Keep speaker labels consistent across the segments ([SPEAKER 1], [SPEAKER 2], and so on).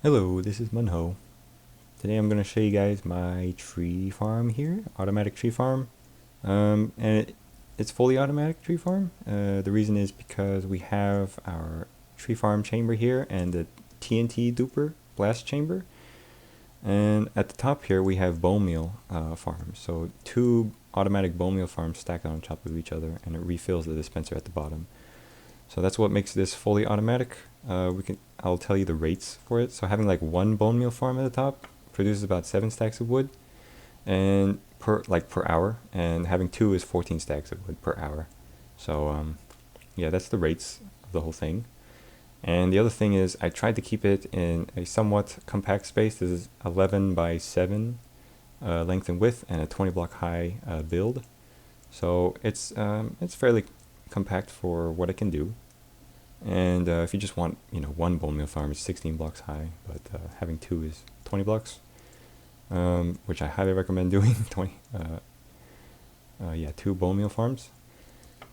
[SPEAKER 1] Hello, this is Munho. Today I'm going to show you guys my tree farm here, automatic tree farm. It's fully automatic tree farm. The reason is because we have our tree farm chamber here and the TNT duper blast chamber. And at the top here we have bonemeal farms. So two automatic bonemeal farms stacked on top of each other, and it refills the dispenser at the bottom. So that's what makes this fully automatic. I'll tell you the rates for it. So having like one bone meal farm at the top produces about 7 stacks of wood, and per hour, and having two is 14 stacks of wood per hour. So yeah, that's the rates of the whole thing. And the other thing is I tried to keep it in a somewhat compact space. This is 11 by 7 length and width, and a 20 block high build. So it's fairly compact for what it can do. And if you just want, one bone meal farm, it's 16 blocks high, but having two is 20 blocks, which I highly recommend doing. 20, yeah, two bone meal farms.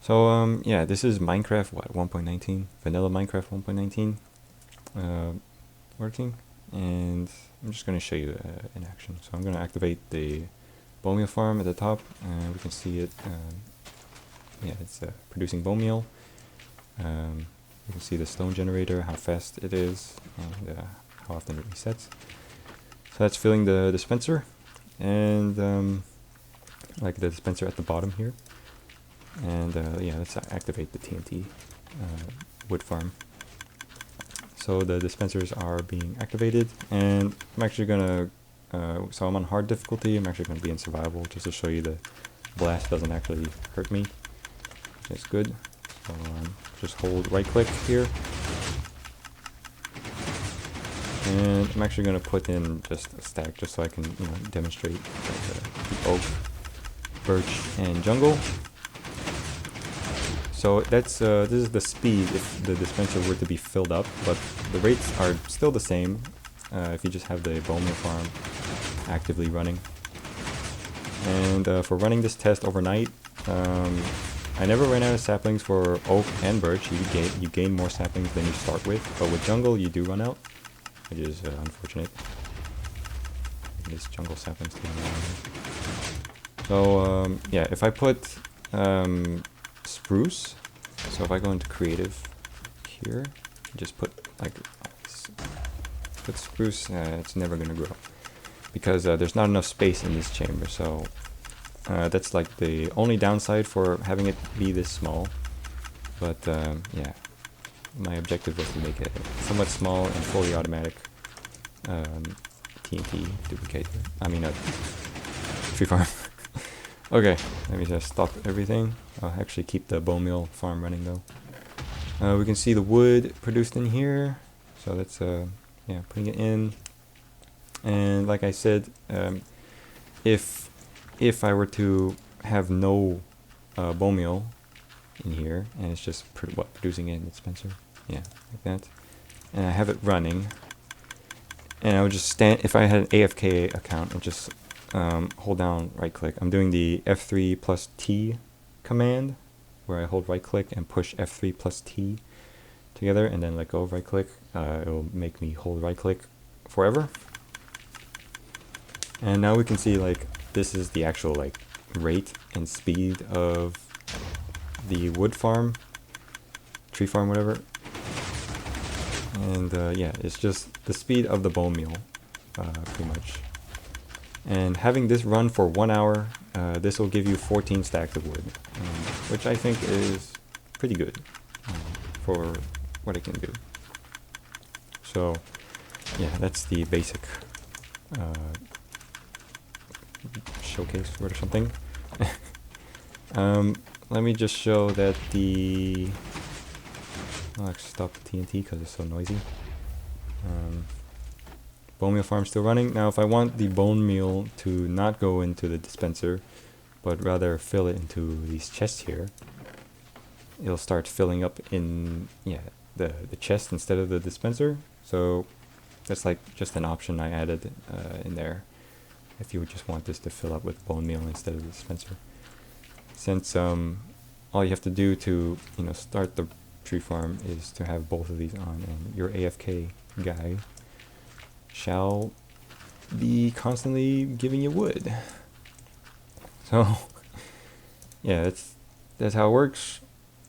[SPEAKER 1] So yeah, this is Minecraft 1.19, vanilla Minecraft 1.19 working, and I'm just going to show you in action. So I'm going to activate the bone meal farm at the top, and we can see it. Yeah, it's producing bone meal. You can see the stone generator, how fast it is, and how often it resets. So that's filling the dispenser, and like the dispenser at the bottom here. And yeah, let's activate the TNT wood farm. So the dispensers are being activated, and I'm actually gonna, so I'm on hard difficulty. I'm actually gonna be in survival just to show you the blast doesn't actually hurt me. It's good. So just hold right click here, and I'm actually going to put in just a stack just so I can demonstrate the oak, birch, and jungle. So that's this is the speed if the dispenser were to be filled up, but the rates are still the same if you just have the bone meal farm actively running. And for running this test overnight, I never ran out of saplings for oak and birch. You gain more saplings than you start with, but with jungle you do run out, which is unfortunate. This jungle saplings do run out. So yeah, if I put spruce, so if I go into creative here, just put spruce, it's never gonna grow because there's not enough space in this chamber. So that's like the only downside for having it be this small. But yeah, my objective was to make it somewhat small and fully automatic TNT duplicator. I mean, tree farm. Okay, let me just stop everything. I'll actually keep the bone meal farm running though. We can see the wood produced in here. So that's yeah, putting it in. And like I said, if I were to have no bone meal in here, and it's just producing it in the dispenser, yeah, like that, and I have it running, and I would just stand, if I had an AFK account, and just hold down right click. I'm doing the F3 plus T command, where I hold right click and push F3 plus T together, and then let go of right click. It will make me hold right click forever. And now we can see like this is the actual like rate and speed of the wood farm, tree farm, whatever. And yeah, it's just the speed of the bone meal, pretty much. And having this run for 1 hour, this will give you 14 stacks of wood, which I think is pretty good for what it can do. So yeah, that's the basic showcase or something. Let me just show that the I'll actually stop the TNT because it's so noisy. Bone meal farm still running. Now if I want the bone meal to not go into the dispenser but rather fill it into these chests here, it'll start filling up in the chest instead of the dispenser. So that's like just an option I added in there if you would just want this to fill up with bone meal instead of the dispenser. Since all you have to do to start the tree farm is to have both of these on, and your AFK guy shall be constantly giving you wood. So yeah, that's how it works.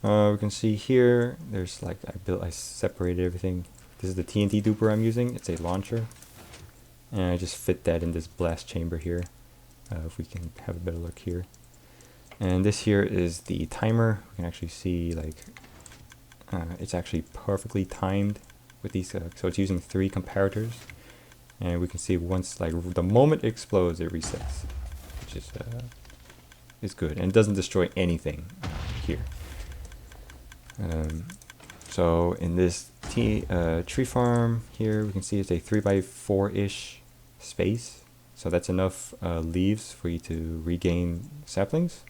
[SPEAKER 1] We can see here there's like I separated everything. This is the TNT duper I'm using. It's a launcher, and I just fit that in this blast chamber here. If we can have a better look here. And this here is the timer. We can actually see like it's actually perfectly timed with these. So it's using 3 comparators, and we can see once like the moment it explodes, it resets, which is good, and it doesn't destroy anything here. So in this tree farm here, we can see it's a 3x4-ish space. So that's enough leaves for you to regain saplings,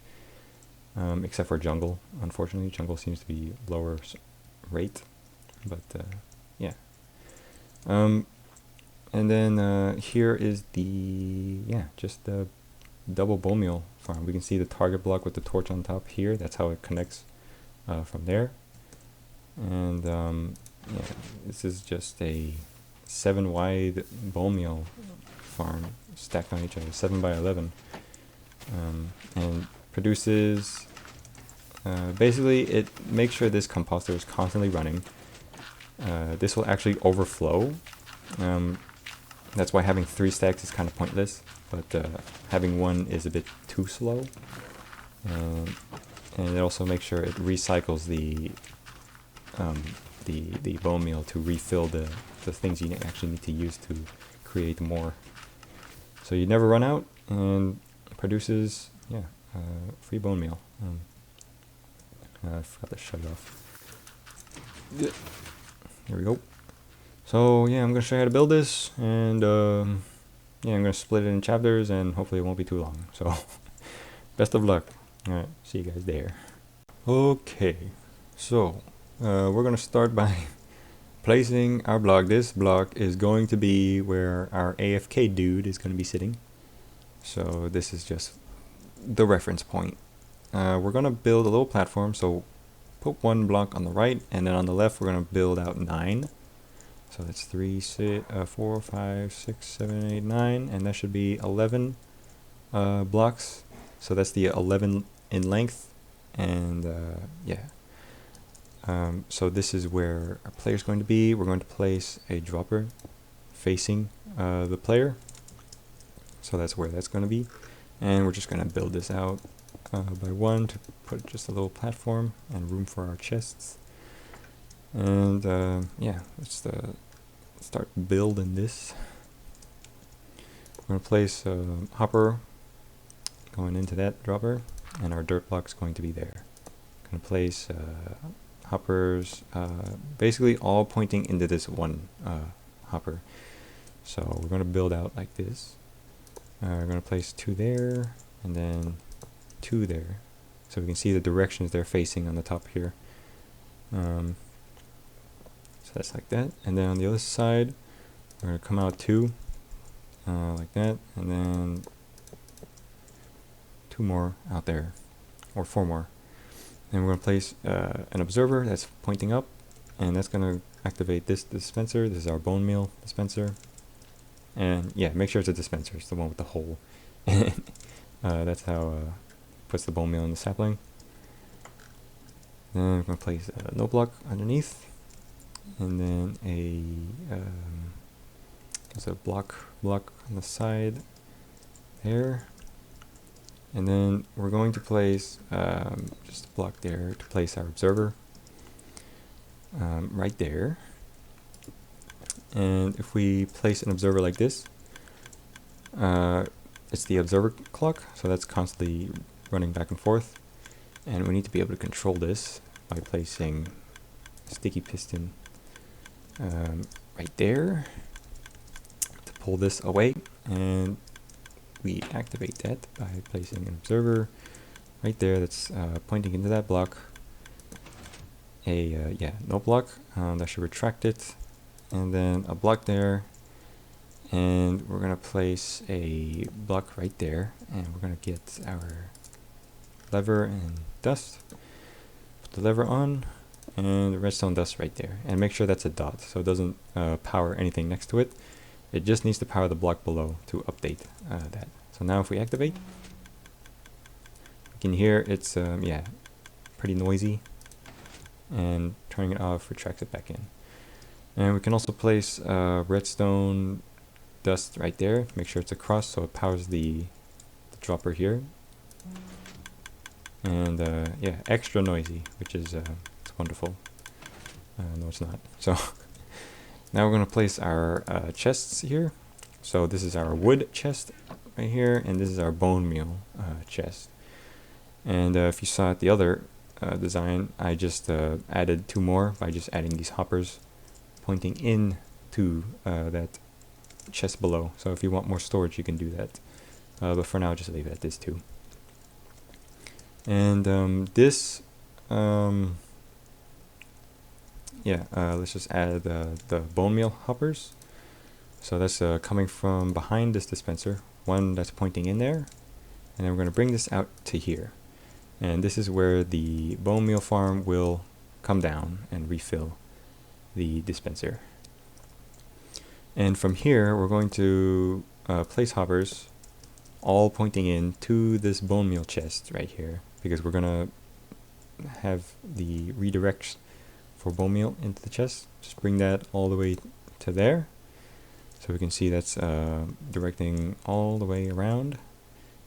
[SPEAKER 1] except for jungle. Unfortunately, jungle seems to be lower rate, but yeah. And then here is just the double bone meal farm. We can see the target block with the torch on top here. That's how it connects from there. And yeah, this is just a 7 wide bone meal farm stacked on each other, 7 by 11, and produces basically it makes sure this composter is constantly running. This will actually overflow. That's why having 3 stacks is kind of pointless, but having 1 is a bit too slow. And it also makes sure it recycles the bone meal to refill the things you actually need to use to create more. So you never run out, and produces free bone meal. I forgot to shut it off. There we go. So yeah, I'm gonna show you how to build this, and yeah, I'm gonna split it in chapters, and hopefully it won't be too long. So best of luck. All right, see you guys there. Okay, so we're gonna start by placing our block. This block is going to be where our AFK dude is going to be sitting. So this is just the reference point. We're going to build a little platform, so put 1 block on the right, and then on the left we're going to build out 9. So that's 4, 5, 6, 7, 8, 9, and that should be 11 blocks. So that's the 11 in length, and yeah. So this is where our player is going to be. We're going to place a dropper facing the player. So that's where that's going to be. And we're just going to build this out by 1 to put just a little platform and room for our chests. And yeah, let's start building this. We're going to place a hopper going into that dropper, and our dirt block is going to be there. Going to place hoppers basically all pointing into this 1 hopper. So we're going to build out like this. We're going to place 2 there, and then 2 there, so we can see the directions they're facing on the top here. So that's like that, and then on the other side we're going to come out 2 like that, and then 2 more out there, or 4 more. And we're going to place an observer that's pointing up, and that's going to activate this dispenser. This is our bone meal dispenser. And yeah, make sure it's a dispenser. It's the one with the hole. That's how it puts the bone meal in the sapling. Then we're going to place a no block underneath. And then there's a block on the side there. And then we're going to place just a block there to place our observer right there. And if we place an observer like this, it's the observer clock, so that's constantly running back and forth. And we need to be able to control this by placing a sticky piston right there to pull this away. And we activate that by placing an observer right there that's pointing into that block. No block, that should retract it, and then a block there, and we're going to place a block right there, and we're going to get our lever and dust, put the lever on, and the redstone dust right there, and make sure that's a dot so it doesn't power anything next to it. It just needs to power the block below to update that. So now if we activate, you can hear it's yeah, pretty noisy, and turning it off retracts it back in. And we can also place redstone dust right there, make sure it's across so it powers the dropper here. And yeah, extra noisy, which is it's wonderful. No, it's not. So now we're going to place our chests here. So this is our wood chest right here, and this is our bone meal chest. And if you saw at the other design, I just added 2 more by just adding these hoppers pointing in to that chest below. So if you want more storage, you can do that. But for now, just leave it at this 2. And this, yeah, let's just add the bone meal hoppers. So that's coming from behind this dispenser, one that's pointing in there, and then we're going to bring this out to here. And this is where the bone meal farm will come down and refill the dispenser. And from here, we're going to place hoppers all pointing in to this bone meal chest right here, because we're going to have the redirects for bone meal into the chest. Just bring that all the way to there. So we can see that's directing all the way around.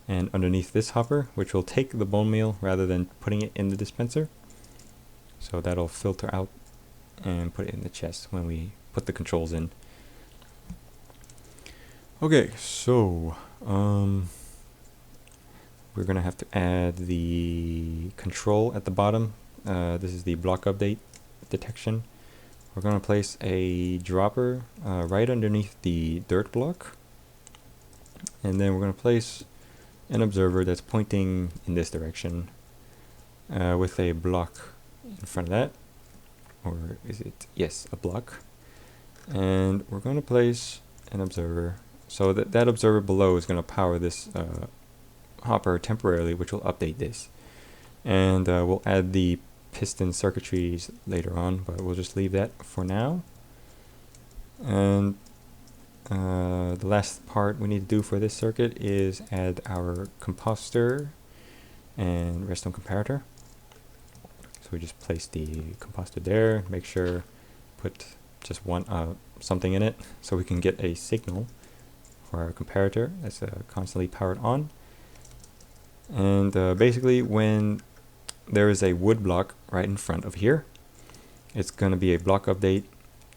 [SPEAKER 1] And underneath this hopper, which will take the bone meal rather than putting it in the dispenser. So that'll filter out and put it in the chest when we put the controls in. Okay, so we're gonna have to add the control at the bottom. This is the block update detection. We're gonna place a dropper right underneath the dirt block, and then we're gonna place an observer that's pointing in this direction with a block in front of that, or is it, yes, a block. And we're going to place an observer so that that observer below is going to power this hopper temporarily, which will update this. And we'll add the piston circuitries later on, but we'll just leave that for now. And the last part we need to do for this circuit is add our compositor and redstone comparator. So we just place the compositor there, make sure put just one something in it so we can get a signal for our comparator that's constantly powered on. And basically when there is a wood block right in front of here, it's going to be a block update,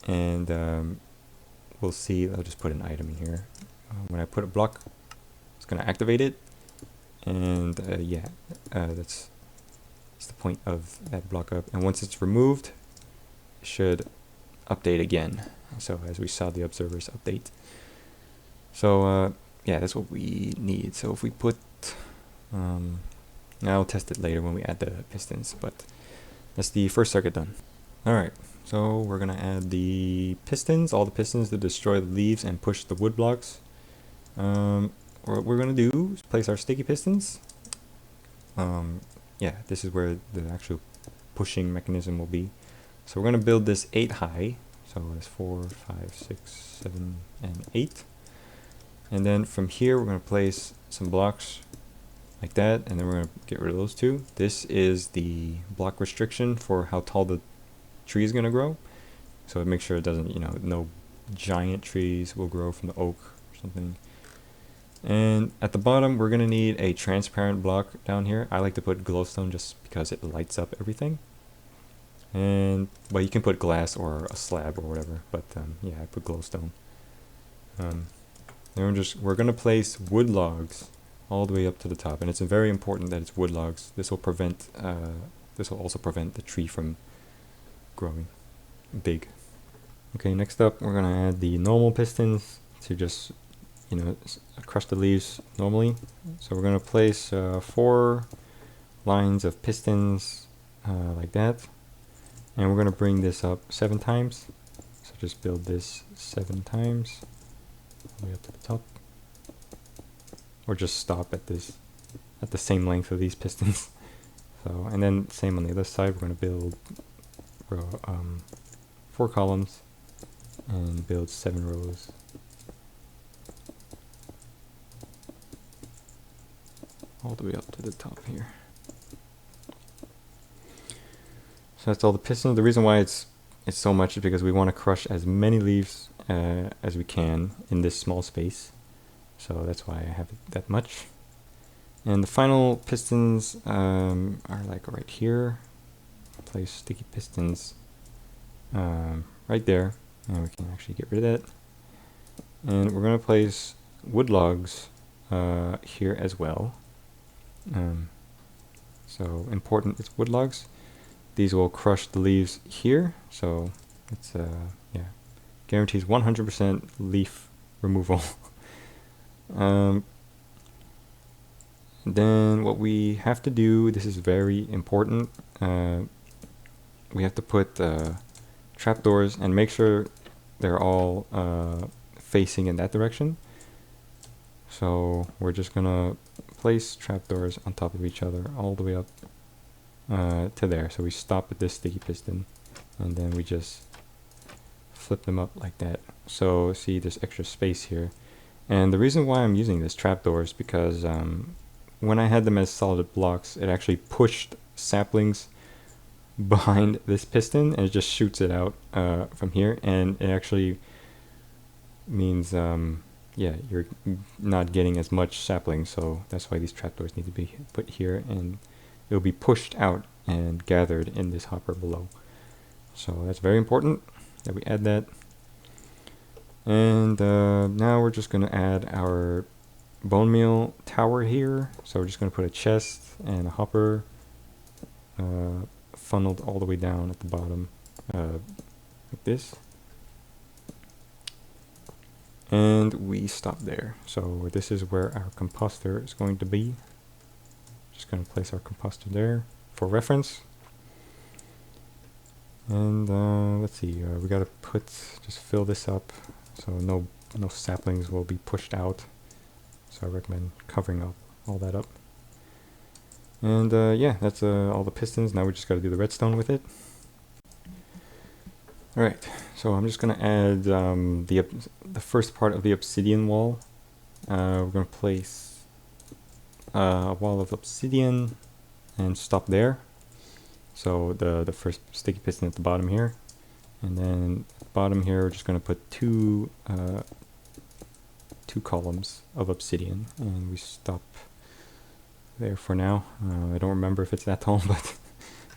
[SPEAKER 1] and we'll see. I'll just put an item in here. When I put a block, it's going to activate it, and yeah, that's the point of that block up. And once it's removed, it should update again. So as we saw the observers update. So yeah, that's what we need. So if we put, I'll test it later when we add the pistons, but that's the first circuit done. Alright, so we're going to add the pistons, all the pistons to destroy the leaves and push the wood blocks. What we're going to do is place our sticky pistons. Yeah, this is where the actual pushing mechanism will be. So we're going to build this 8 high. So that's 4, 5, 6, 7, and 8. And then from here we're going to place some blocks like that, and then we're going to get rid of those 2. This is the block restriction for how tall the tree is going to grow. So it makes sure it doesn't, no giant trees will grow from the oak or something. And at the bottom we're going to need a transparent block down here. I like to put glowstone just because it lights up everything. And well, you can put glass or a slab or whatever, but yeah, I put glowstone. Then we're going to place wood logs all the way up to the top, and it's very important that it's wood logs. This will prevent this will also prevent the tree from growing big. Okay, next up we're going to add the normal pistons to just crush the leaves normally. So we're going to place 4 lines of pistons like that, and we're going to bring this up 7 times. So just build this 7 times all the way up to the top, or just stop at this at the same length of these pistons. So, and then same on the other side. We're going to build 4 columns and build 7 rows all the way up to the top here. So that's all the pistons. The reason why it's so much is because we want to crush as many leaves as we can in this small space. So that's why I have it that much. And the final pistons are like right here. Place sticky pistons right there, and we can actually get rid of that. And we're going to place wood logs here as well. So important, it's wood logs. These will crush the leaves here, so it's yeah, guarantees 100% leaf removal. Then what we have to do, this is very important, we have to put trapdoors and make sure they're all facing in that direction. So we're just gonna place trapdoors on top of each other all the way up to there. So we stop at this sticky piston and then we just flip them up like that. So see, there's extra space here. And the reason why I'm using this trapdoor is because when I had them as solid blocks, it actually pushed saplings behind this piston and it just shoots it out from here, and it actually means yeah, you're not getting as much sapling. So that's why these trapdoors need to be put here, and it'll be pushed out and gathered in this hopper below. So that's very important that we add that. And now we're just going to add our bone meal tower here. So we're just going to put a chest and a hopper funneled all the way down at the bottom like this. And we stop there. So this is where our composter is going to be. Just going to place our composter there for reference. And let's see, we got to just fill this up so no saplings will be pushed out. So I recommend covering up all that up. And yeah, that's all the pistons. Now we just got to do the redstone with it. Alright, so I'm just going to add the first part of the obsidian wall. We're going to place a wall of obsidian and stop there. So the first sticky piston at the bottom here. And then at the bottom here, we're just going to put two columns of obsidian. And we stop there for now. I don't remember if it's that tall, but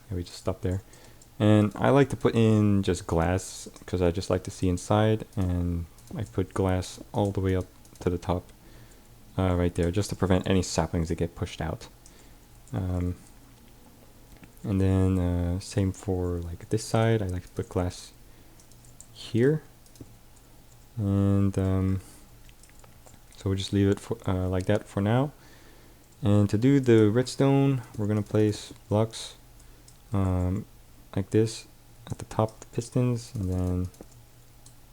[SPEAKER 1] yeah, we just stop there. And I like to put in just glass because I just like to see inside, and I put glass all the way up to the top right there just to prevent any saplings that get pushed out. And then same for like this side, I like to put glass here. And so we'll just leave it for, like that for now. And to do the redstone, we're going to place blocks like this at the top of the pistons, and then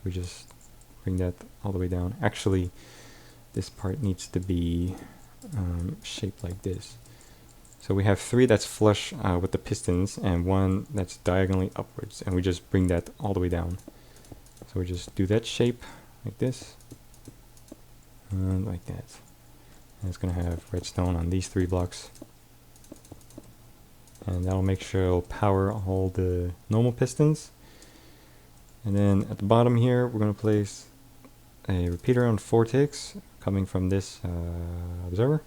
[SPEAKER 1] we just bring that all the way down. Actually, this part needs to be shaped like this. So we have 3 that's flush with the pistons and 1 that's diagonally upwards, and we just bring that all the way down. So we just do that shape like this and like that. And it's going to have redstone on these 3 blocks. And that'll make sure it'll power all the normal pistons. And then at the bottom here, we're going to place a repeater on 4 ticks coming from this observer.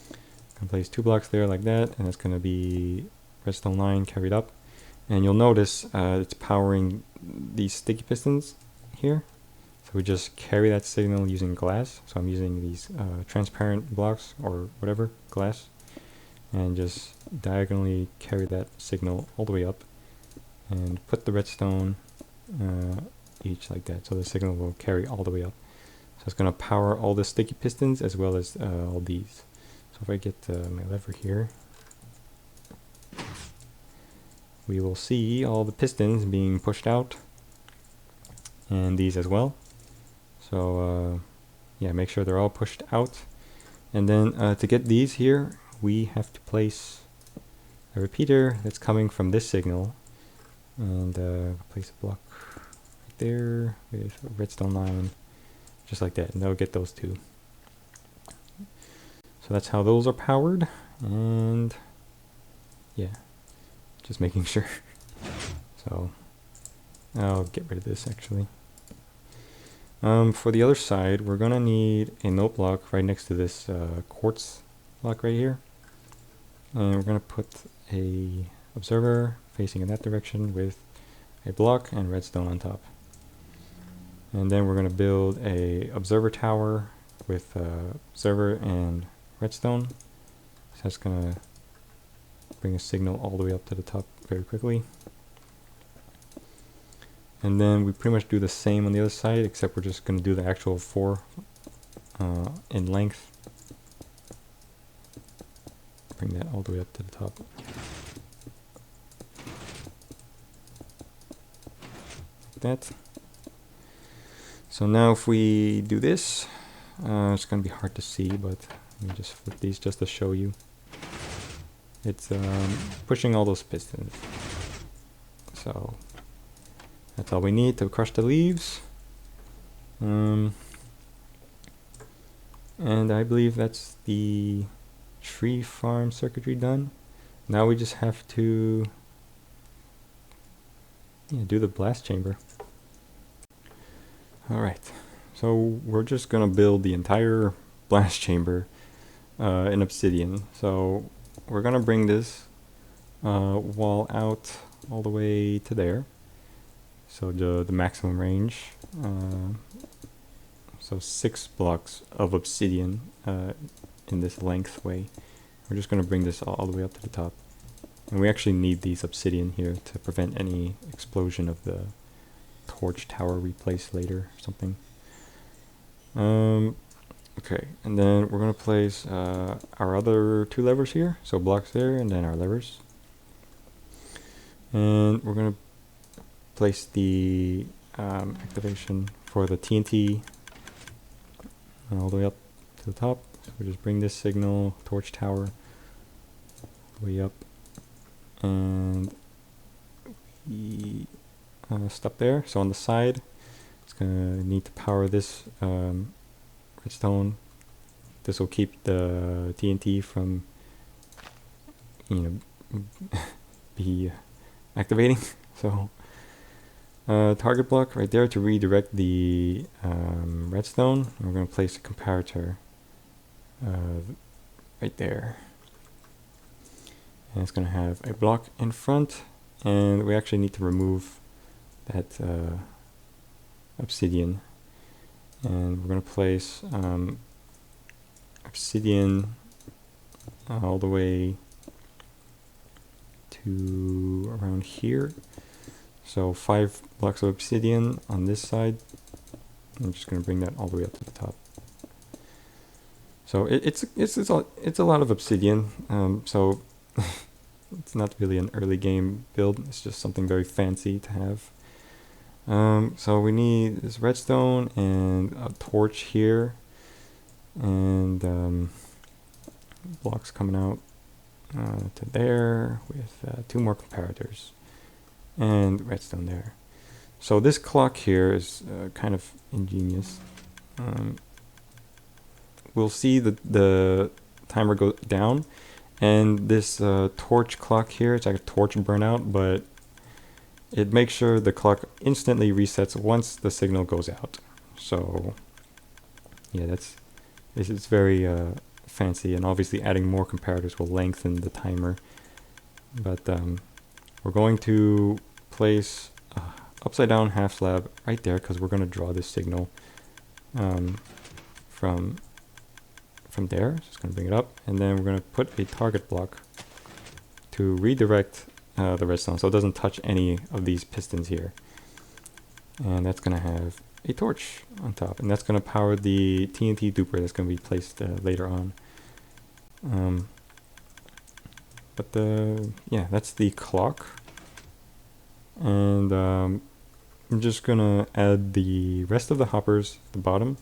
[SPEAKER 1] Going to place 2 blocks there like that, and it's going to be redstone line carried up. And you'll notice it's powering these sticky pistons here. So we just carry that signal using glass. So I'm using these transparent blocks or whatever, glass. And just diagonally carry that signal all the way up and put the redstone each like that, so the signal will carry all the way up. So it's going to power all the sticky pistons as well as all these. So if I get my lever here, we will see all the pistons being pushed out, and these as well. So yeah, make sure they're all pushed out. And then to get these here, we have to place a repeater that's coming from this signal, and place a block right there with a redstone line, just like that, and that'll get those 2. So that's how those are powered. And yeah, just making sure. So I'll get rid of this actually. For the other side, we're gonna need a note block right next to this quartz block right here. And we're gonna put a observer facing in that direction with a block and redstone on top. And then we're gonna build a observer tower with observer and redstone. So that's gonna bring a signal all the way up to the top very quickly. And then we pretty much do the same on the other side, except we're just going to do the actual 4 in length. Bring that all the way up to the top. Like that. So now if we do this, it's going to be hard to see, but let me just flip these just to show you. It's pushing all those pistons. So that's all we need to crush the leaves. And I believe that's the tree farm circuitry done. Now we just have to do the blast chamber. Alright, so we're just gonna build the entire blast chamber in obsidian. So we're gonna bring this wall out all the way to there. So the maximum range, so 6 blocks of obsidian in this length way. We're just going to bring this all the way up to the top. And we actually need these obsidian here to prevent any explosion of the torch tower we place later or something. Okay, and then we're going to place our other 2 levers here. So blocks there and then our levers. And we're going to place the activation for the TNT all the way up to the top. So we just bring this signal torch tower way up, and we stop there. So on the side, it's gonna need to power this redstone. This will keep the TNT from be activating. So target block right there to redirect the redstone. And we're going to place a comparator right there. And it's going to have a block in front, and we actually need to remove that obsidian. And we're going to place obsidian all the way to around here. So 5 blocks of obsidian on this side. I'm just going to bring that all the way up to the top. So it's a lot of obsidian. So it's not really an early game build. It's just something very fancy to have. So we need this redstone and a torch here, and blocks coming out to there with 2 more comparators. And redstone there. So this clock here is kind of ingenious. We'll see the timer go down, and this torch clock here, it's like a torch burnout, but it makes sure the clock instantly resets once the signal goes out. So yeah, it's very fancy, and obviously adding more comparators will lengthen the timer. But we're going to place upside down half slab right there because we're going to draw this signal from there. Just going to bring it up, and then we're going to put a target block to redirect the redstone so it doesn't touch any of these pistons here. And that's going to have a torch on top, and that's going to power the TNT duper that's going to be placed later on. Yeah, that's the clock. And I'm just gonna add the rest of the hoppers at the bottom.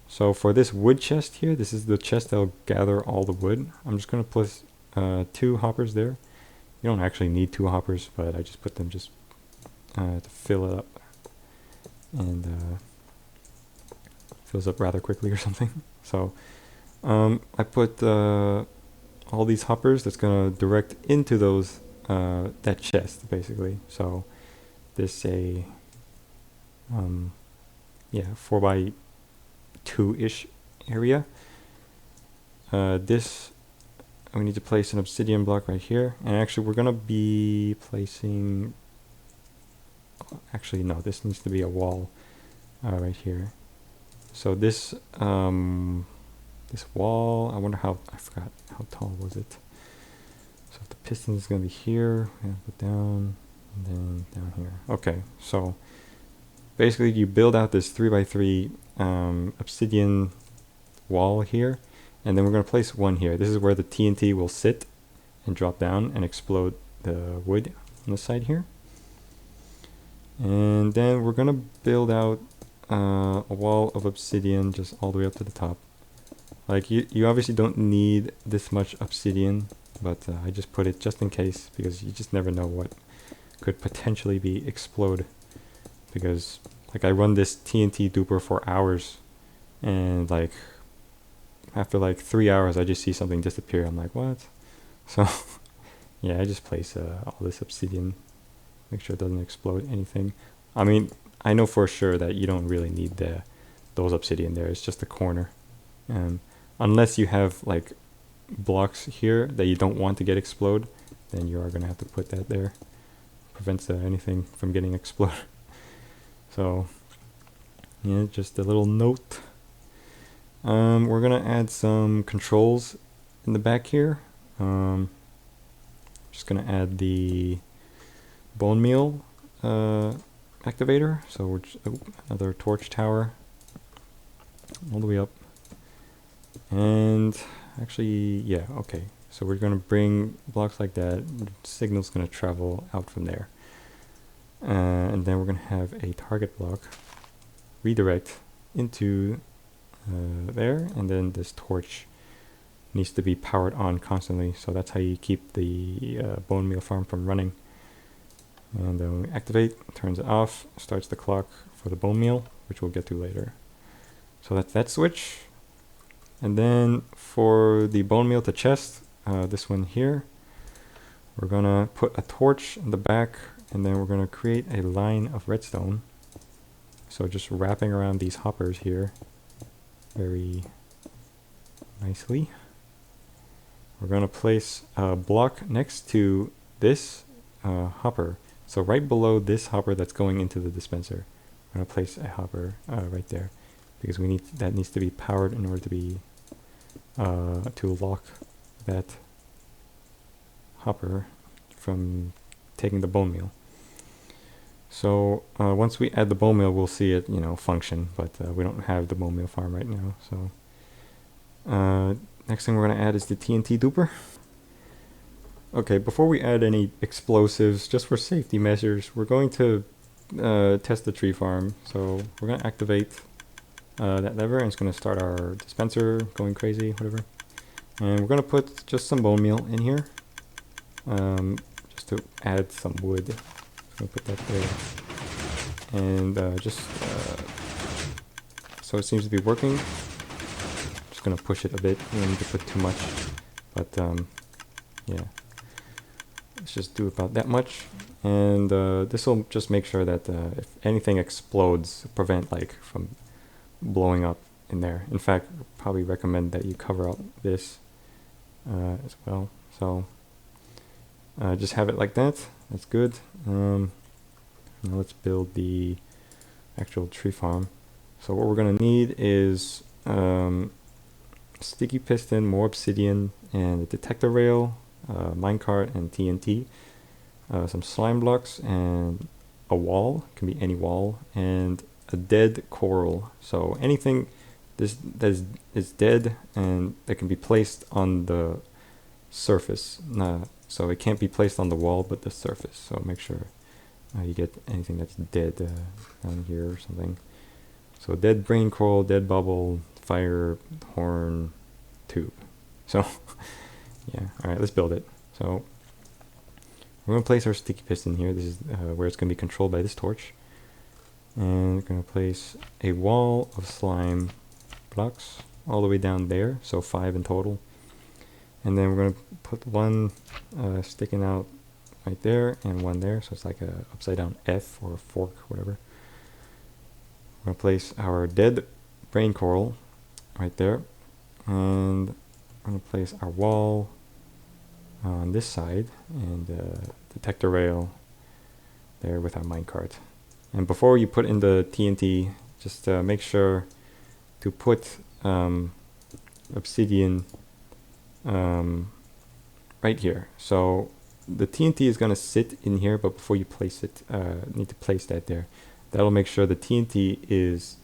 [SPEAKER 1] So for this wood chest here, this is the chest that'll gather all the wood. I'm just gonna place 2 hoppers there. You don't actually need 2 hoppers, but I just put them just to fill it up, and fills up rather quickly or something. So I put all these hoppers that's gonna direct into those that chest basically. So this a yeah 4x2-ish area. This we need to place an obsidian block right here, and actually we're gonna be placing. Actually, no, this needs to be a wall right here. So this this wall, I wonder how, I forgot how tall was it. So if the piston is going to be here, we have to put down, and then down here. Okay, so basically you build out this 3x3 obsidian wall here, and then we're going to place one here. This is where the TNT will sit and drop down and explode the wood on the side here. And then we're going to build out a wall of obsidian just all the way up to the top. Like you obviously don't need this much obsidian, but I just put it just in case, because you just never know what could potentially be explode. Because like I run this TNT duper for hours, and like after like 3 hours I just see something disappear. I'm like, what? So yeah, I just place all this obsidian, make sure it doesn't explode anything. I mean, I know for sure that you don't really need those obsidian there. It's just a corner. Unless you have like blocks here that you don't want to get explode, then you are going to have to put that there. Prevents anything from getting exploded. So yeah, just a little note. We're going to add some controls in the back here. Just going to add the bonemeal activator. So we're just, another torch tower all the way up. And actually, yeah, okay. So we're going to bring blocks like that. The signal's going to travel out from there. And then we're going to have a target block redirect into there. And then this torch needs to be powered on constantly. So that's how you keep the bone meal farm from running. And then when we activate, turns it off, starts the clock for the bone meal, which we'll get to later. So that's that switch. And then for the bone meal to chest, this one here, we're gonna put a torch in the back, and then we're gonna create a line of redstone. So just wrapping around these hoppers here very nicely. We're gonna place a block next to this hopper. So right below this hopper that's going into the dispenser, we're gonna place a hopper right there, because we need that needs to be powered in order to be to lock that hopper from taking the bone meal. So once we add the bone meal, we'll see it, function, but we don't have the bone meal farm right now. So next thing we're going to add is the TNT duper. Okay, before we add any explosives, just for safety measures, we're going to test the tree farm. So we're going to activate that lever, and it's going to start our dispenser going crazy, whatever. And we're going to put just some bone meal in here, just to add some wood. I'm going to put that there, and so it seems to be working. Just going to push it a bit. We don't need to put too much, but yeah, let's just do about that much. And this will just make sure that if anything explodes, prevent like from blowing up in there. In fact, probably recommend that you cover up this as well. So just have it like that. That's good. Now let's build the actual tree farm. So what we're going to need is sticky piston, more obsidian, and a detector rail, minecart, and TNT. Some slime blocks, and a wall. It can be any wall, and a dead coral. So anything that is dead and that can be placed on the surface. So it can't be placed on the wall, but the surface. So make sure you get anything that's dead down here or something. So dead brain coral, dead bubble, fire horn, tube. So yeah, all right, let's build it. So we're going to place our sticky piston here. This is where it's going to be controlled by this torch. And we're going to place a wall of slime blocks all the way down there, so 5 in total. And then we're going to put one sticking out right there and one there, so it's like a upside down F or a fork, whatever. We're going to place our dead brain coral right there, and we're going to place our wall on this side and detector rail there with our minecart. And before you put in the TNT, just make sure to put obsidian right here. So the TNT is going to sit in here, but before you place it, need to place that there. That'll make sure the TNT is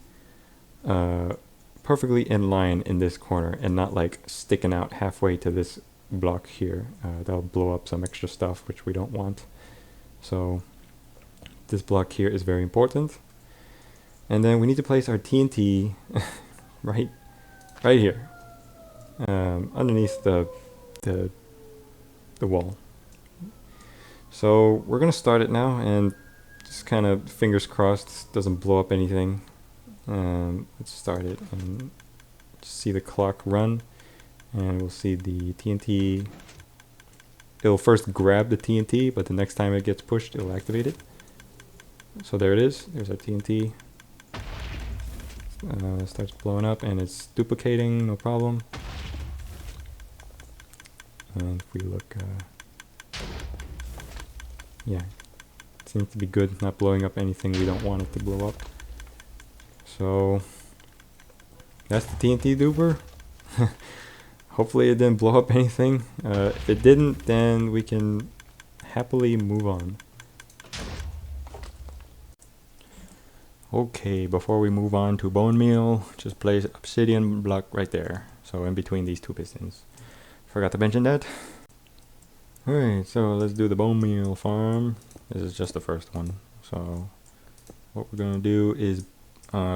[SPEAKER 1] perfectly in line in this corner and not like sticking out halfway to this block here. That'll blow up some extra stuff, which we don't want. So this block here is very important. And then we need to place our TNT right here, underneath the wall. So we're gonna start it now, and just kind of fingers crossed doesn't blow up anything. Let's start it and just see the clock run, and we'll see the TNT. It'll first grab the TNT, but the next time it gets pushed, it'll activate it. So there it is. There's our TNT. Starts blowing up, and it's duplicating, no problem. And if we look, yeah, it seems to be good, not blowing up anything we don't want it to blow up. So that's the TNT duper. Hopefully it didn't blow up anything. If it didn't, then we can happily move on. Okay, before we move on to bone meal, just place obsidian block right there. So in between these two pistons. Forgot to mention that. Alright, so let's do the bone meal farm. This is just the first one. So what we're gonna do is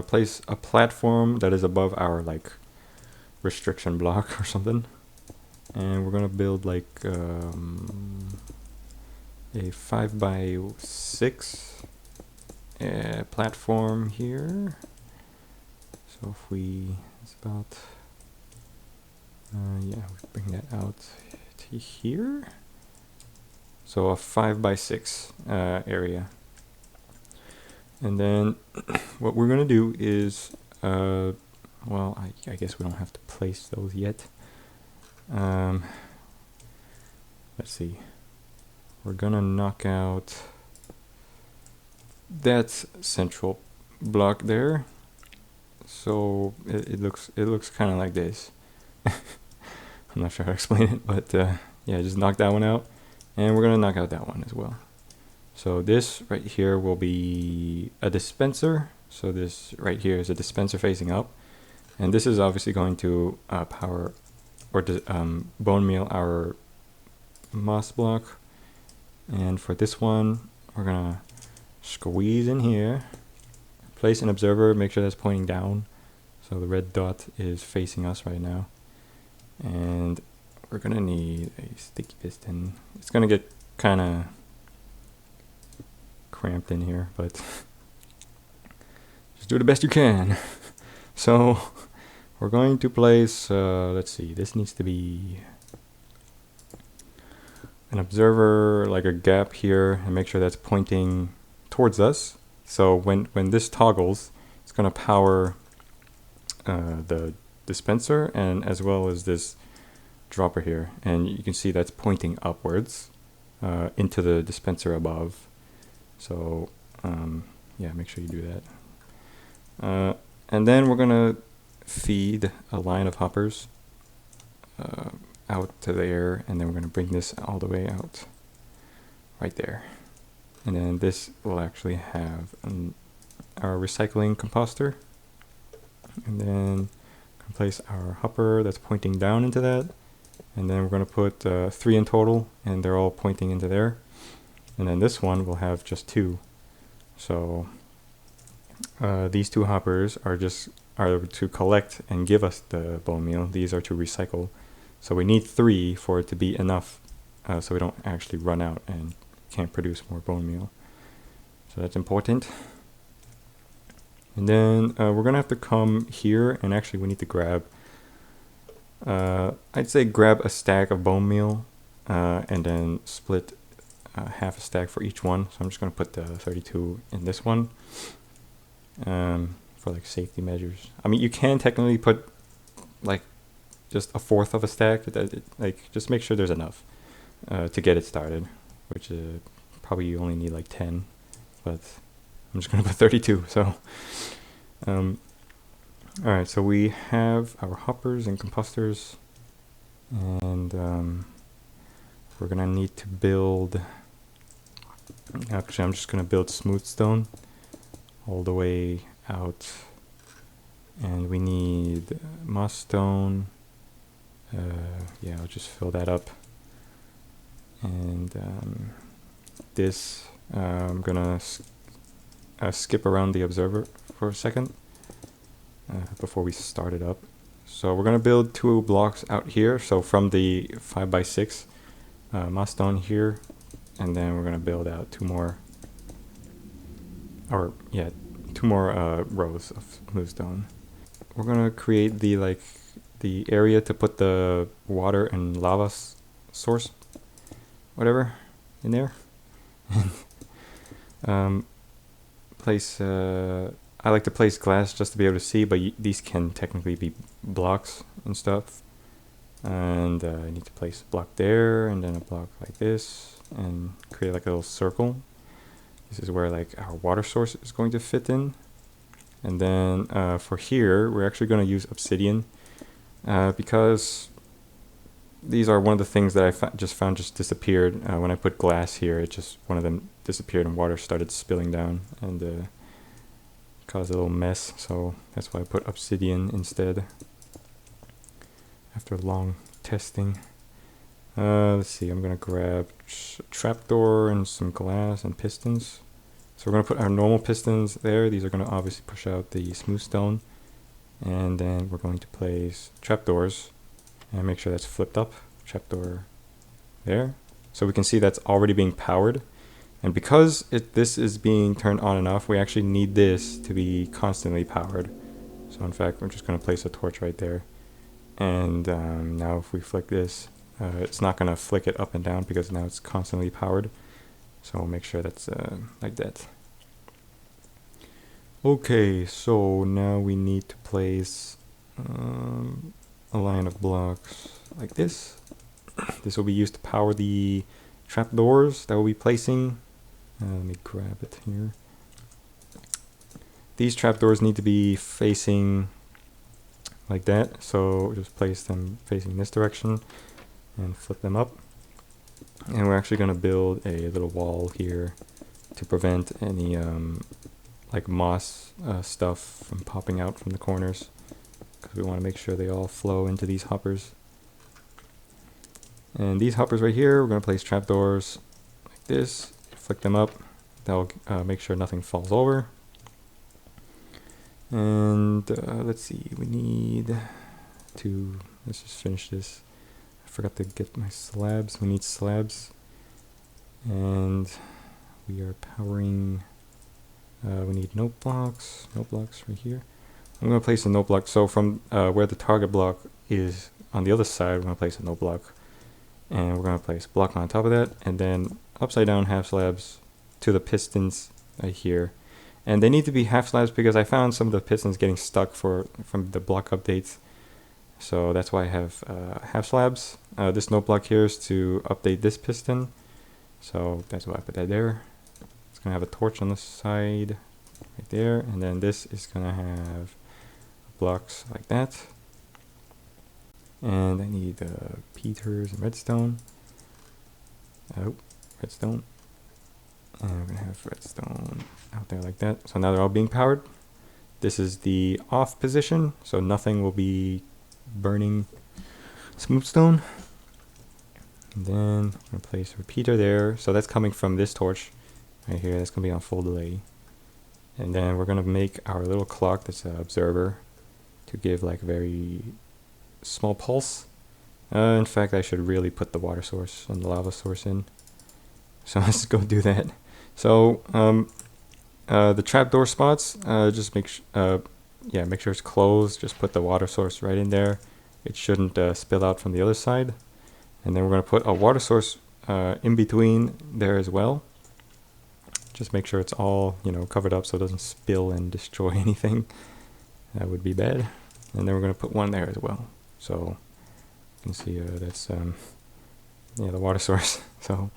[SPEAKER 1] place a platform that is above our like restriction block or something. And we're gonna build like a 5x6 platform here. So if we, it's about, yeah, we bring that out to here. So a 5x6 area. And then what we're gonna do is, well, I guess we don't have to place those yet. Let's see. We're gonna knock out that central block there, so it looks kind of like this. I'm not sure how to explain it, but yeah, just knock that one out, and we're gonna knock out that one as well. So this right here will be a dispenser. So this right here is a dispenser facing up, and this is obviously going to power or bone meal our moss block. And for this one, we're gonna squeeze in here, place an observer, make sure that's pointing down, so the red dot is facing us right now. And we're gonna need a sticky piston. It's gonna get kind of cramped in here, but just do the best you can. So we're going to place, let's see, this needs to be an observer, like a gap here, and make sure that's pointing towards us. So when this toggles, it's going to power the dispenser, and as well as this dropper here, and you can see that's pointing upwards into the dispenser above. So yeah, make sure you do that. And then we're gonna feed a line of hoppers out to the air, and then we're gonna bring this all the way out right there. And then this will actually have our recycling composter, and then place our hopper that's pointing down into that, and then we're going to put 3 in total, and they're all pointing into there. And then this one will have just 2. So these 2 hoppers are to collect and give us the bone meal. These are to recycle. So we need 3 for it to be enough, so we don't actually run out and can't produce more bone meal. So that's important. And then we're gonna have to come here, and actually we need to grab I'd say grab a stack of bone meal and then split half a stack for each one. So I'm just going to put the 32 in this one for like safety measures. I mean, you can technically put like just a fourth of a stack. Like just make sure there's enough to get it started, which probably you only need like 10, but I'm just going to put 32. So all right, so we have our hoppers and composters, and we're gonna need to build, actually I'm just gonna build smooth stone all the way out, and we need moss stone. Yeah, I'll just fill that up, and this I'm gonna skip around the observer for a second before we start it up. So we're going to build 2 blocks out here, so from the 5x6 moss stone here, and then we're going to build out 2 more, or yeah, 2 more rows of smooth stone. We're going to create the area to put the water and lava source, whatever, in there. Place I like to place glass just to be able to see, but these can technically be blocks and stuff. And I need to place a block there, and then a block like this, and create like a little circle. This is where like our water source is going to fit in. And then for here, we're actually going to use obsidian because these are one of the things that I just found disappeared. When I put glass here, one of them disappeared and water started spilling down, and caused a little mess, so that's why I put obsidian instead after long testing. Let's see, I'm gonna grab a trapdoor and some glass and pistons. So we're gonna put our normal pistons there. These are gonna obviously push out the smooth stone, and then we're going to place trapdoors and make sure that's flipped up. Trapdoor there, so we can see that's already being powered. And because this is being turned on and off, we actually need this to be constantly powered. So in fact, we're just going to place a torch right there. And now if we flick this, it's not going to flick it up and down because now it's constantly powered. So we'll make sure that's like that. Okay, so now we need to place a line of blocks like this. This will be used to power the trapdoors that we'll be placing. Let me grab it here. These trapdoors need to be facing like that, so just place them facing this direction and flip them up. And we're actually going to build a little wall here to prevent any like moss stuff from popping out from the corners, because we want to make sure they all flow into these hoppers. And these hoppers right here, we're going to place trapdoors like this. Flick them up, that'll make sure nothing falls over. And let's see, we need to, let's just finish this. I forgot to get my slabs. We need slabs, and we are powering, we need note blocks right here. I'm going to place a note block, so from where the target block is on the other side, we're going to place a note block, and we're going to place a block on top of that, and then upside down half slabs to the pistons right here. And they need to be half slabs because I found some of the pistons getting stuck from the block updates. So that's why I have half slabs. This note block here is to update this piston. So that's why I put that there. It's going to have a torch on the side right there. And then this is going to have blocks like that. And I need Peters and redstone. Redstone, and we're gonna have redstone out there like that. So now they're all being powered. This is the off position, so nothing will be burning smooth stone. And then I'm gonna place a repeater there, so that's coming from this torch right here. That's gonna be on full delay. And then we're gonna make our little clock that's an observer to give like a very small pulse. In fact, I should really put the water source and the lava source in. So let's go do that. So the trapdoor spots, just make sure it's closed. Just put the water source right in there, it shouldn't spill out from the other side. And then we're going to put a water source in between there as well. Just make sure it's all, you know, covered up so it doesn't spill and destroy anything. That would be bad. And then we're going to put one there as well. So you can see that's yeah, the water source. So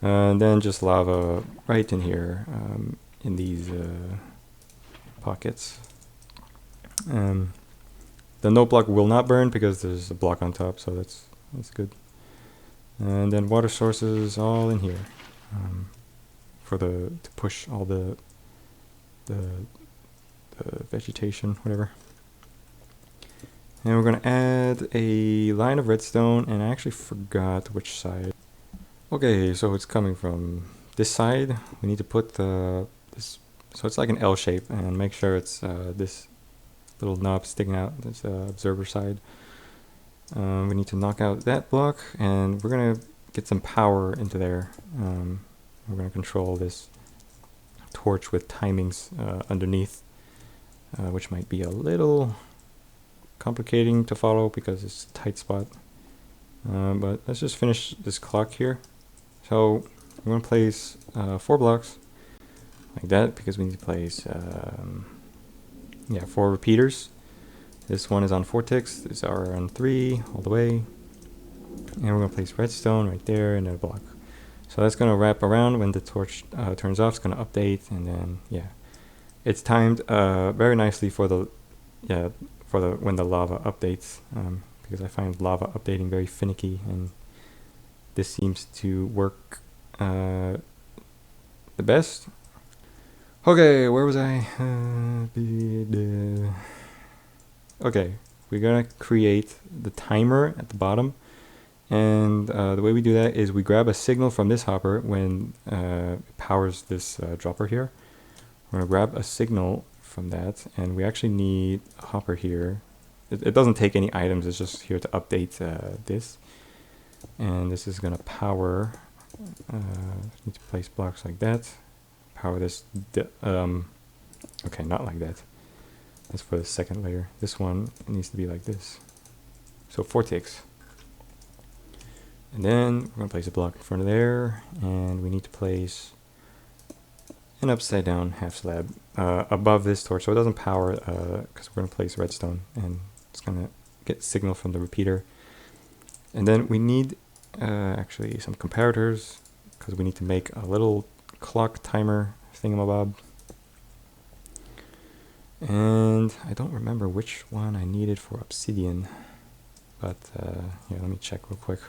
[SPEAKER 1] and then just lava right in here in these pockets. The note block will not burn because there's a block on top, so that's good. And then water sources all in here for to push all the vegetation, whatever. And we're going to add a line of redstone, and I actually forgot which side. Okay, so it's coming from this side. We need to put this, so it's like an L shape, and make sure it's this little knob sticking out, this observer side. We need to knock out that block, and we're going to get some power into there. We're going to control this torch with timings underneath, which might be a little complicating to follow because it's a tight spot. But let's just finish this clock here. So we're going to place 4 blocks like that because we need to place 4 repeaters. This one is on 4 ticks, these are on 3 all the way. And we're going to place redstone right there and a block. So that's going to wrap around. When the torch turns off, it's going to update, and then yeah, it's timed very nicely for the when the lava updates, because I find lava updating very finicky, and this seems to work the best. Okay, where was I? Okay, we're gonna create the timer at the bottom, and the way we do that is we grab a signal from this hopper when it powers this dropper here. We're gonna grab a signal from that, and we actually need a hopper here. It doesn't take any items, it's just here to update this. And this is gonna power, need to place blocks like that. Power this, okay, not like that. That's for the second layer. This one needs to be like this. So 4 ticks. And then we're gonna place a block in front of there, and we need to place an upside down half slab above this torch so it doesn't power, because we're gonna place redstone and it's gonna get signal from the repeater. And then we need actually some comparators, because we need to make a little clock timer thingamabob. And I don't remember which one I needed for obsidian, but yeah, let me check real quick.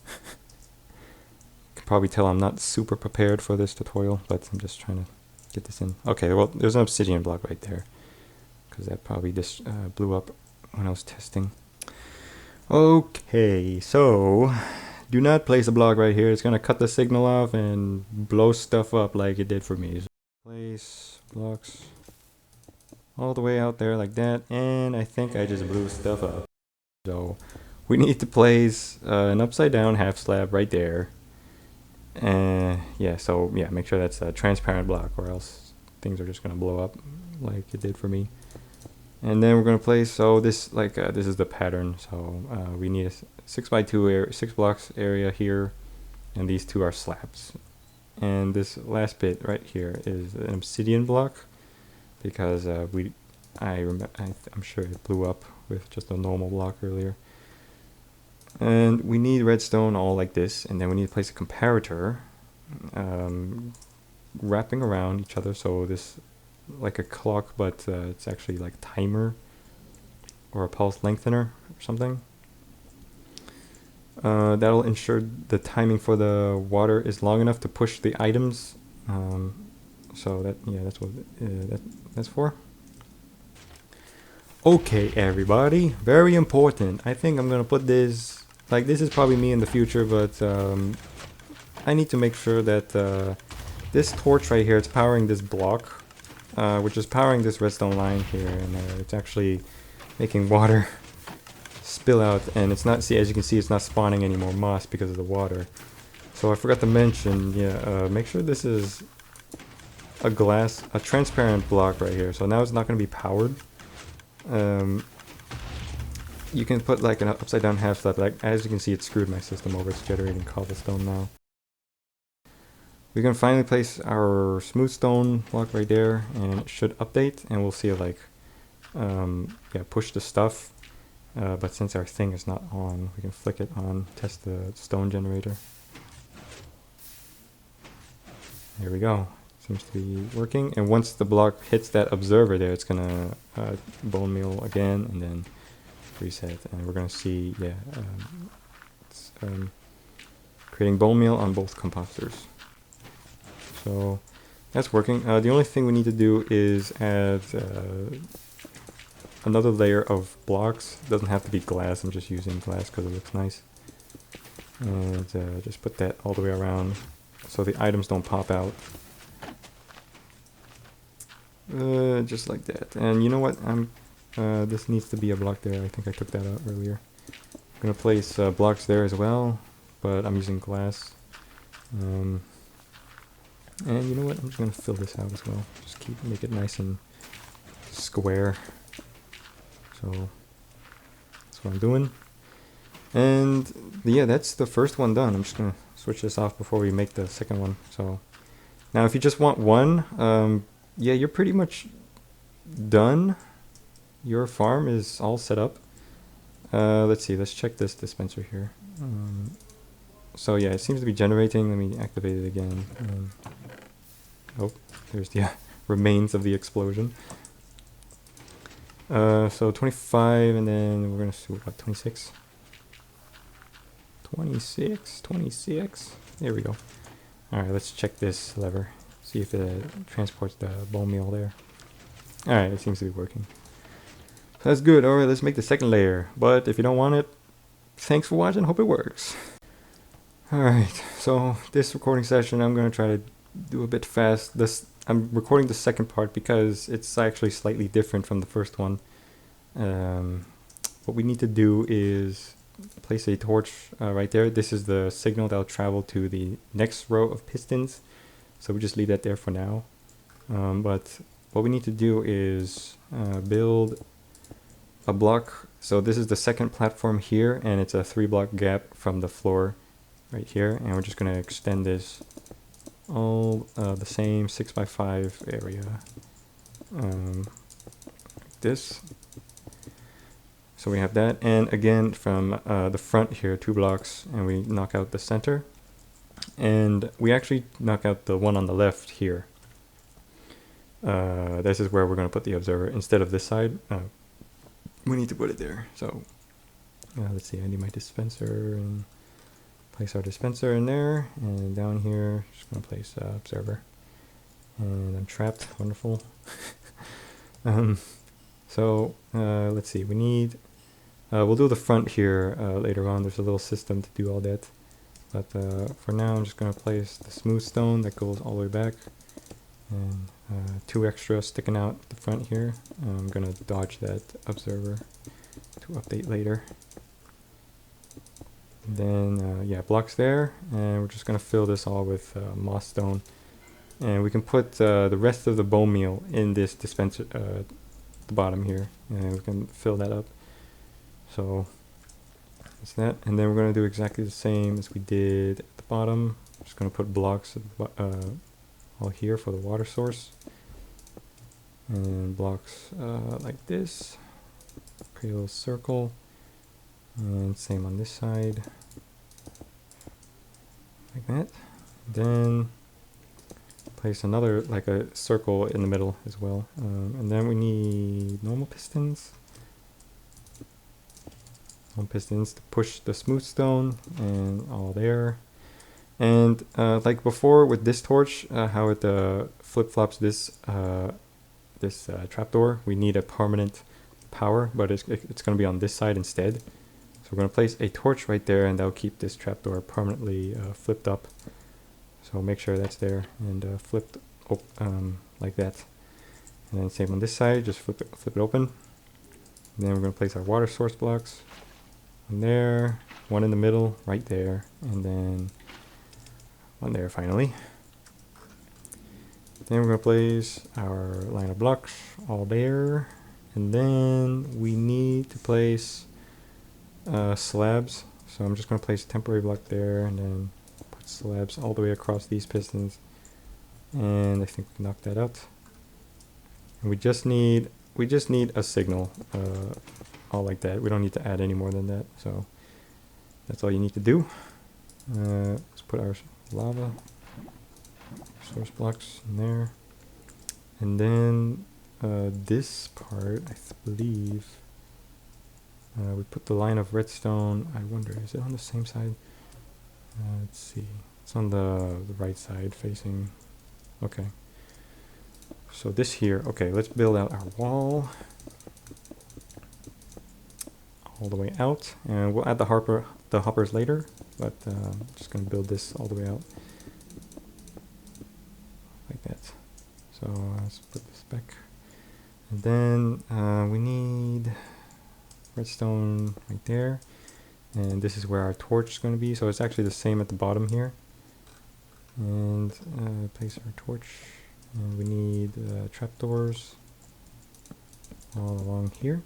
[SPEAKER 1] You can probably tell I'm not super prepared for this tutorial, but I'm just trying to get this in. Okay, well, there's an obsidian block right there, because that probably just blew up when I was testing. Okay, so do not place a block right here. It's gonna cut the signal off and blow stuff up like it did for me. So place blocks all the way out there like that, and I think I just blew stuff up. So we need to place an upside down half slab right there. Yeah, so yeah, make sure that's a transparent block, or else things are just gonna blow up like it did for me. And then we're gonna place, so this this is the pattern. So we need a 6x2 6 blocks area here, and these 2 are slabs. And this last bit right here is an obsidian block, because I'm sure it blew up with just a normal block earlier. And we need redstone all like this, and then we need to place a comparator wrapping around each other, so this like a clock, but it's actually like timer or a pulse lengthener or something. That'll ensure the timing for the water is long enough to push the items. So that, yeah, that's what that's for. Okay, everybody, very important. I think I'm gonna put this, like, this is probably me in the future, but I need to make sure that this torch right here, it's powering this block, which is powering this redstone line here, and it's actually making water spill out, and it's not, see, as you can see, it's not spawning any more moss because of the water. So I forgot to mention, yeah, make sure this is a transparent block right here. So now it's not going to be powered. you can put like an upside down half slab. Like, as you can see, it screwed my system over. It's generating cobblestone now. We can finally place our smooth stone block right there, and it should update, and we'll see it like, yeah, push the stuff. But since our thing is not on, we can flick it on, test the stone generator. There we go. Seems to be working. And once the block hits that observer there, it's gonna bone meal again, and then reset. And we're gonna see, yeah, it's creating bone meal on both composters. So that's working. The only thing we need to do is add another layer of blocks. It doesn't have to be glass. I'm just using glass because it looks nice. And just put that all the way around so the items don't pop out. Just like that. And you know what? This needs to be a block there. I think I took that out earlier. I'm gonna place blocks there as well, but I'm using glass. And you know what? I'm just gonna fill this out as well. Just make it nice and square. So that's what I'm doing. And yeah, that's the first one done. I'm just gonna switch this off before we make the second one. So now if you just want one, yeah, you're pretty much done. Your farm is all set up. Let's see, let's check this dispenser here. So yeah, it seems to be generating. Let me activate it again. Oh, there's the remains of the explosion. So 25, and then we're gonna see what, 26? 26. There we go. Alright, let's check this lever. See if it transports the bone meal there. Alright, it seems to be working. So that's good. Alright, let's make the second layer. But if you don't want it, thanks for watching. Hope it works. Alright, so this recording session I'm gonna try to do a bit fast. I'm recording the second part because it's actually slightly different from the first one. What we need to do is place a torch right there. This is the signal that will travel to the next row of pistons. So we just leave that there for now. But what we need to do is build a block. So this is the second platform here, and it's a 3-block gap from the floor right here. And we're just going to extend this all the same 6x5 area. Like this. So we have that, and again from the front here, 2 blocks, and we knock out the center. And we actually knock out the one on the left here. This is where we're going to put the observer instead of this side. We need to put it there. So let's see, I need my dispenser, and place our dispenser in there, and down here just going to place observer. And I'm trapped. Wonderful. So let's see, we need we'll do the front here later on. There's a little system to do all that, but for now I'm just going to place the smooth stone that goes all the way back, and 2 extra sticking out the front here. I'm going to dodge that observer to update later. And then yeah, blocks there, and we're just going to fill this all with moss stone, and we can put the rest of the bone meal in this dispenser the bottom here, and we can fill that up. So that's that, and then we're going to do exactly the same as we did at the bottom. I'm just going to put blocks all here for the water source, and blocks like this, create a little circle, and same on this side like that. Then place another, like a circle in the middle as well, and then we need normal pistons to push the smooth stone, and all there. And like before with this torch, how it flip-flops this trapdoor, we need a permanent power, but it's going to be on this side instead. So we're going to place a torch right there, and that'll keep this trapdoor permanently flipped up. So make sure that's there, and flipped like that. And then same on this side, just flip it open. And then we're going to place our water source blocks in there, one in the middle right there, and then one there finally. Then we're going to place our line of blocks all there, and then we need to place slabs. So I'm just going to place a temporary block there and then put slabs all the way across these pistons. And I think we can knock that out. And we just need a signal, all like that. We don't need to add any more than that. So that's all you need to do. Let's put our lava source blocks in there. And then this part, I believe, we put the line of redstone. I wonder, is it on the same side? Let's see. It's on the right side facing. Okay. So this here, okay, let's build out our wall all the way out, and we'll add the hoppers later, but I'm just going to build this all the way out like that. So let's put this back, and then we need redstone right there, and this is where our torch is going to be. So it's actually the same at the bottom here, and place our torch. And we need trapdoors all along here,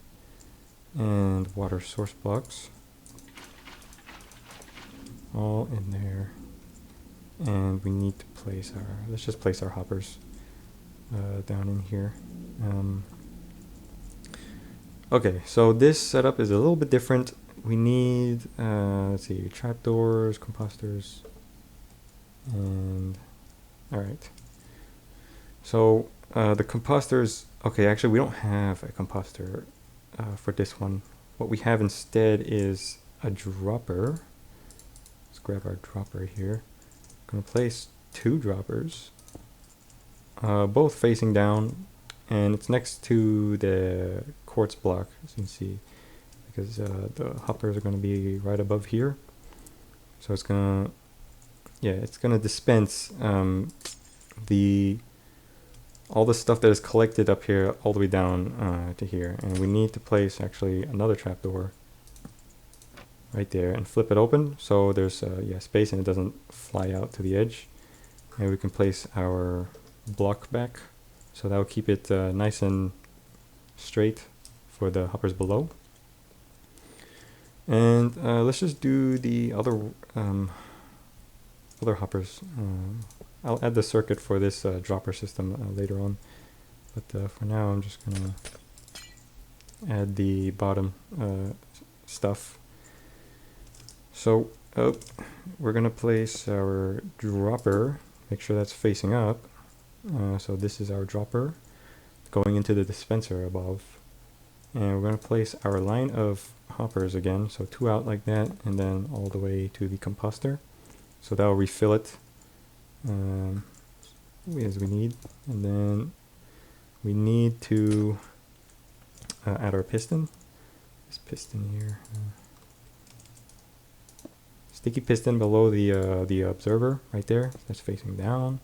[SPEAKER 1] and water source blocks all in there. And we need to place our, let's just place our hoppers down in here. Okay, so this setup is a little bit different. We need, let's see, trapdoors, composters, and alright. So the composters, okay, actually we don't have a composter for this one. What we have instead is a dropper. Let's grab our dropper here. I'm going to place 2 droppers, both facing down, and it's next to the quartz block, as you can see, because the hoppers are going to be right above here. So it's going to, yeah, it's going to dispense all the stuff that is collected up here all the way down to here. And we need to place actually another trapdoor right there and flip it open so there's space and it doesn't fly out to the edge. And we can place our block back, so that will keep it nice and straight for the hoppers below. And let's just do the other hoppers. I'll add the circuit for this dropper system later on, but for now I'm just gonna add the bottom stuff. So we're gonna place our dropper, make sure that's facing up. So this is our dropper going into the dispenser above, and we're gonna place our line of hoppers again, so 2 out like that, and then all the way to the composter, so that'll refill it as we need. And then we need to add our piston. This piston here, sticky piston below the observer right there, that's facing down,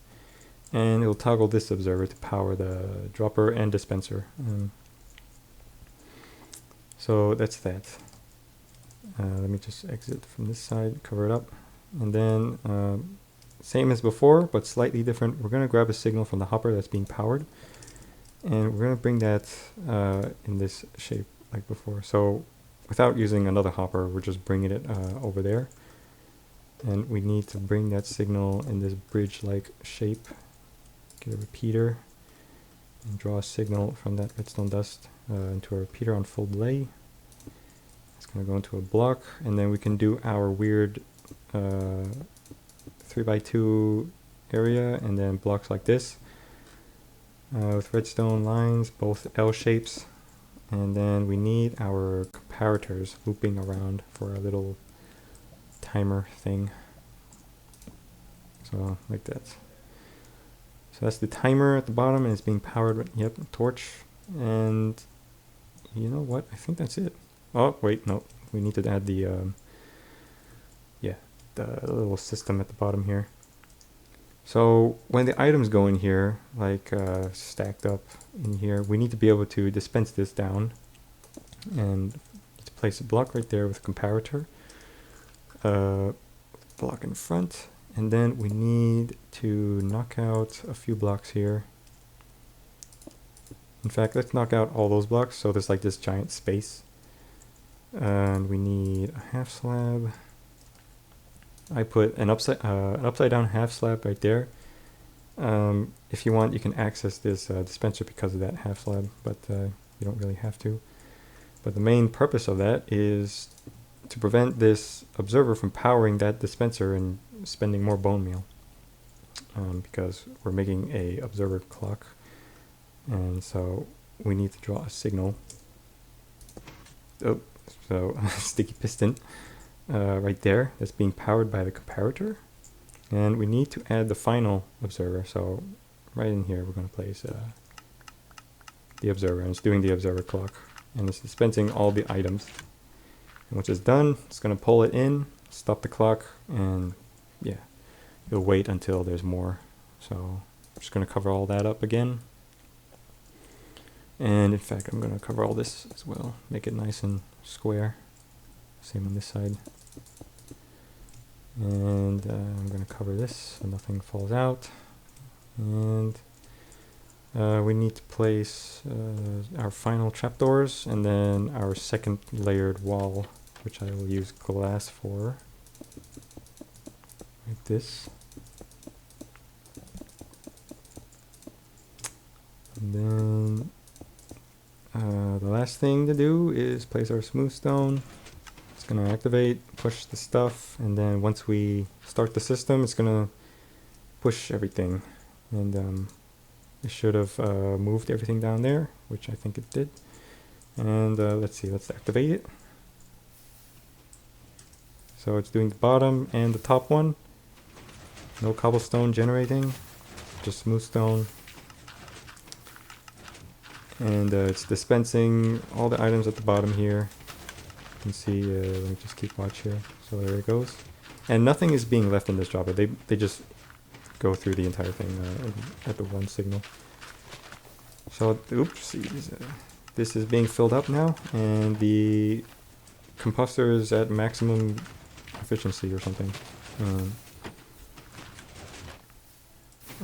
[SPEAKER 1] and it'll toggle this observer to power the dropper and dispenser. So that's that. Let me just exit from this side, cover it up, and then same as before, but slightly different. We're going to grab a signal from the hopper that's being powered, and we're going to bring that in this shape like before. So without using another hopper, we're just bringing it over there. And we need to bring that signal in this bridge-like shape. Get a repeater and draw a signal from that redstone dust into a repeater on full delay. It's going to go into a block, and then we can do our weird 3x2 area, and then blocks like this with redstone lines, both L shapes. And then we need our comparators looping around for a little timer thing. So like that. So that's the timer at the bottom, and it's being powered. Yep, torch. And you know what? I think that's it. Oh wait, no, we need to add the the little system at the bottom here. So when the items go in here, like stacked up in here, we need to be able to dispense this down, and to place a block right there with a comparator, block in front, and then we need to knock out a few blocks here. In fact, let's knock out all those blocks so there's like this giant space. And we need a half slab. I put an upside down half slab right there. If you want, you can access this dispenser because of that half slab, but you don't really have to. But the main purpose of that is to prevent this observer from powering that dispenser and spending more bone meal. Because we're making a observer clock, and so we need to draw a signal. Oh, so sticky piston right there that's being powered by the comparator, and we need to add the final observer. So right in here we're going to place the observer, and it's doing the observer clock, and it's dispensing all the items. And once it's done, it's going to pull it in, stop the clock, and yeah, you'll wait until there's more. So I'm just going to cover all that up again. And in fact, I'm going to cover all this as well, make it nice and square. Same on this side. And I'm going to cover this so nothing falls out. And we need to place our final trapdoors and then our second layered wall, which I will use glass for, like this. And then the last thing to do is place our smooth stone. It's going to activate, push the stuff, and then once we start the system, it's going to push everything. And it should have moved everything down there, which I think it did. And let's see, let's activate it. So it's doing the bottom and the top one. No cobblestone generating, just smooth stone. And it's dispensing all the items at the bottom here. You can see, let me just keep watch here. So there it goes. And nothing is being left in this dropper. They just go through the entire thing at the one signal. So, oopsies. This is being filled up now, and the composter is at maximum efficiency or something.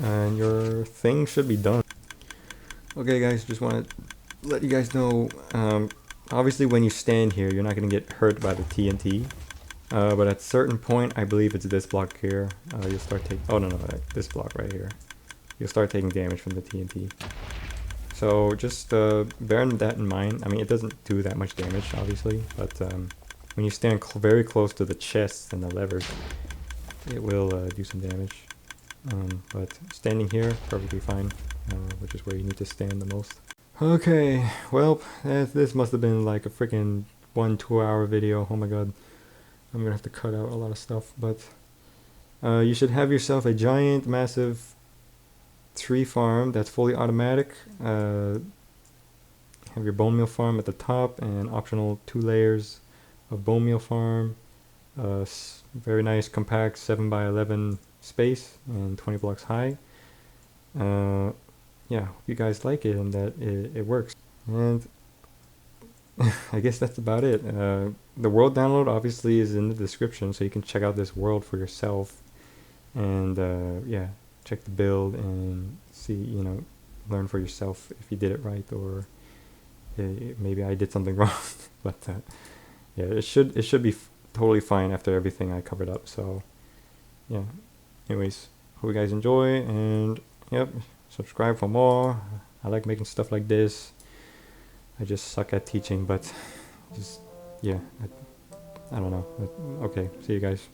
[SPEAKER 1] And your thing should be done. Okay guys, just want to let you guys know, obviously when you stand here, you're not going to get hurt by the TNT. But at a certain point, I believe it's this block here, you'll start taking, oh no, this block right here. You'll start taking damage from the TNT. So just bear that in mind. I mean, it doesn't do that much damage, obviously, but when you stand very close to the chests and the levers, it will do some damage. But standing here, perfectly fine, which is where you need to stand the most. Okay, well, this must have been like a freaking 1-2 hour video. Oh my god, I'm gonna have to cut out a lot of stuff, but you should have yourself a giant, massive tree farm that's fully automatic. Have your bone meal farm at the top and optional 2 layers of bone meal farm. Very nice compact 7x11 space and 20 blocks high. Yeah, hope you guys like it and that it works. And I guess that's about it. The world download obviously is in the description, so you can check out this world for yourself. And yeah, check the build and see, learn for yourself if you did it right, or maybe I did something wrong. But yeah, it should be totally fine after everything I covered up. So yeah, anyways, hope you guys enjoy, and yep, subscribe for more. I like making stuff like this. I just suck at teaching, but just, yeah, I don't know. Okay, see you guys.